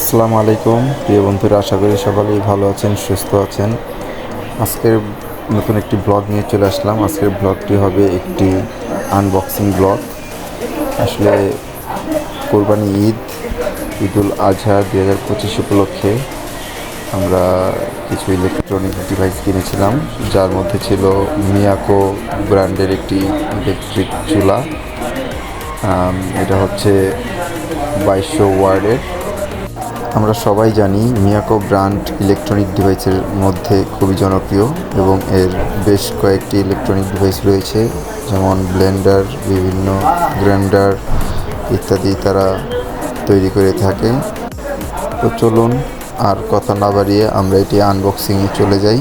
আসসালামু আলাইকুম প্রিয় বন্ধুরা, আশা করি সকলেই ভালো আছেন, সুস্থ আছেন। আজকের নতুন একটি ব্লগ নিয়ে চলে আসলাম। আজকের ব্লগটি হবে একটি আনবক্সিং ব্লগ। আসলে কোরবানি ঈদুল আজহা 2025 উপলক্ষে আমরা কিছু ইলেকট্রনিক ডিভাইস কিনেছিলাম, যার মধ্যে ছিল মিয়াকো ব্র্যান্ডের একটি ইলেকট্রিক চুলা। এটা হচ্ছে 2200 ওয়ার্ডের। আমরা সবাই জানি মিয়াকো ব্র্যান্ড ইলেকট্রনিক ডিভাইসের মধ্যে খুবই জনপ্রিয় এবং এর বেশ কয়েকটি ইলেকট্রনিক ডিভাইস রয়েছে, যেমন ব্লেন্ডার, বিভিন্ন গ্রাইন্ডার ইত্যাদি তারা তৈরি করে থাকে। তো চলুন আর কথা না বাড়িয়ে আমরা এটি আনবক্সিংয়ে চলে যাই।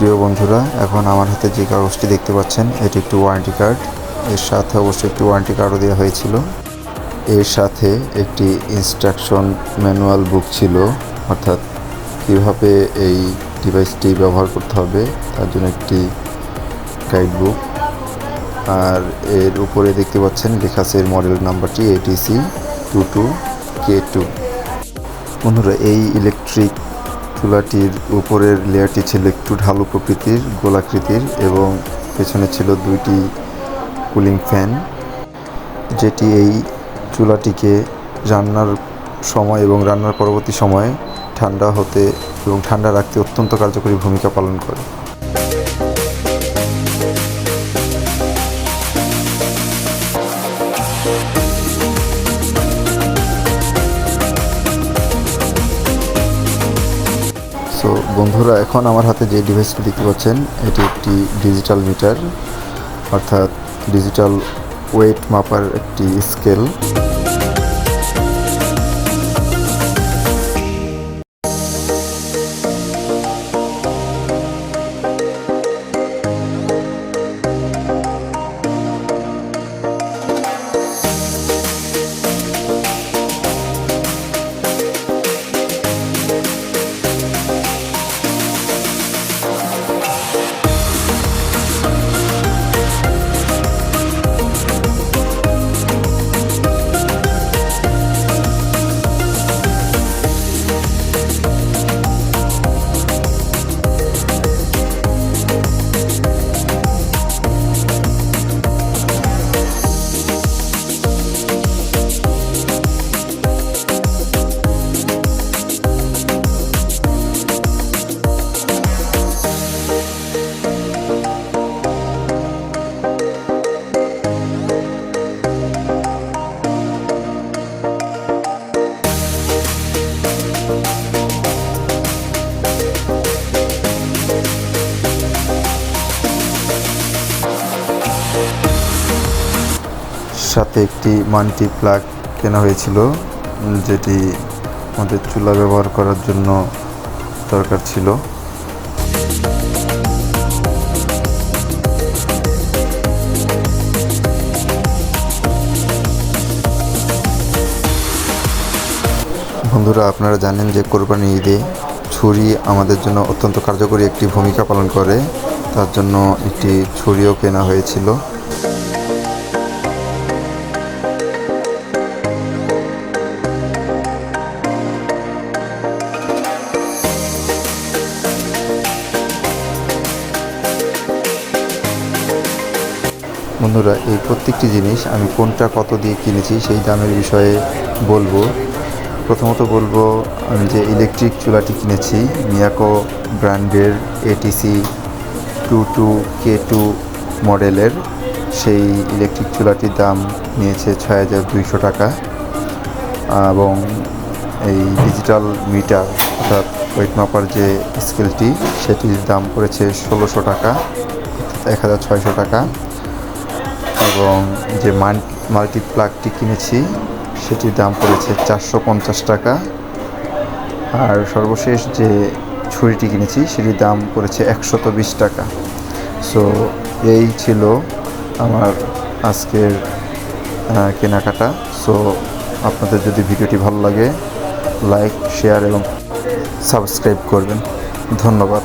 প্রিয় বন্ধুরা, এখন আমার হাতে যে কাগজটি দেখতে পাচ্ছেন, এটি একটি ওয়ারেন্টি কার্ড। এর সাথে অবশ্যই একটি ওয়ারেন্টি কার্ডও দেওয়া হয়েছিল। এর সাথে একটি ইনস্ট্রাকশন ম্যানুয়াল বুক ছিল, অর্থাৎ কীভাবে এই ডিভাইসটি ব্যবহার করতে হবে তার জন্য একটি গাইড বুক। আর এর উপরে দেখতে পাচ্ছেন লেখা আছে এর মডেল নাম্বারটি ATC22K2। বন্ধুরা, এই ইলেকট্রিক চুলাটির উপরের লেয়ারটি ছিল একটু ঢালু প্রকৃতির, গোলাকৃতির, এবং পেছনে ছিল দুইটি কুলিং ফ্যান, যেটি এই চুলাটিকে রান্নার সময় এবং রান্নার পরবর্তী সময়ে ঠান্ডা হতে এবং ঠান্ডা রাখতে অত্যন্ত কার্যকরী ভূমিকা পালন করে। সো বন্ধুরা, এখন আমার হাতে যে ডিভাইসটি দেখতে পাচ্ছেন, এটি একটি ডিজিটাল মিটার, অর্থাৎ ডিজিটাল ওয়েট মাপার একটি স্কেল। সাথে একটি মাল্টি প্লাগ কেনা হয়েছিল, যেটি আমাদের চুলা ব্যবহার করার জন্য দরকার ছিল। বন্ধুরা, আপনারা জানেন যে কোরবানি ঈদে ছুরি আমাদের জন্য অত্যন্ত কার্যকরী একটি ভূমিকা পালন করে। তার জন্য একটি ছুরিও কেনা হয়েছিল। বন্ধুরা, এই প্রত্যেকটি জিনিস আমি কোনটা কত দিয়ে কিনেছি সেই দামের বিষয়ে বলবো। প্রথমত বলবো, আমি যে ইলেকট্রিক চুলাটি কিনেছি মিয়াকো ব্র্যান্ডের ATC 22K2 মডেলের, সেই ইলেকট্রিক চুলাটির দাম নিয়েছে ৬,২০০ টাকা। এবং এই ডিজিটাল মিটার অর্থাৎ ওয়েট মাপার যে স্কেলটি, সেটির দাম পড়েছে ১৬০০ টাকা, ১,৬০০ টাকা। এবং যে মাল্টিপ্লাগটি কিনেছি সেটির দাম পড়েছে ৪৫০ টাকা। আর সর্বশেষ যে ছুরিটি কিনেছি সেটির দাম পড়েছে ১২০ টাকা। সো এই ছিল আমার আজকের কেনাকাটা। সো আপনাদের যদি ভিডিওটি ভালো লাগে, লাইক, শেয়ার এবং সাবস্ক্রাইব করবেন। ধন্যবাদ।